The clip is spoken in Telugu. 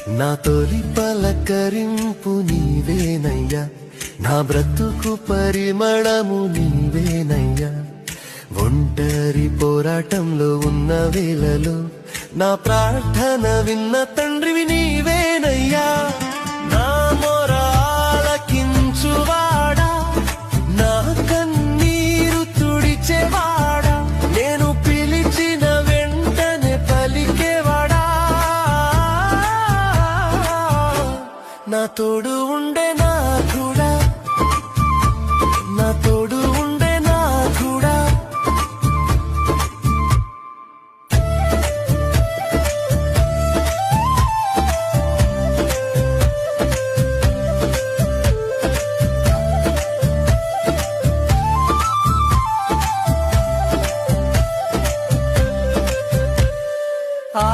నా తొలి పలకరింపు నీవేనయ్యా, నా బ్రతుకు పరిమళము నీవేనయ్యా. ఒంటరి పోరాటంలో ఉన్న వేళలో నా ప్రార్థన విన్న తండ్రివి నీవేనయ్యా. నా మొర ఆలకించువాడా, నా కన్నీరు తుడిచేవాడా, నేను పిలిచిన వెంటనే పలికేవాడా, నా తోడు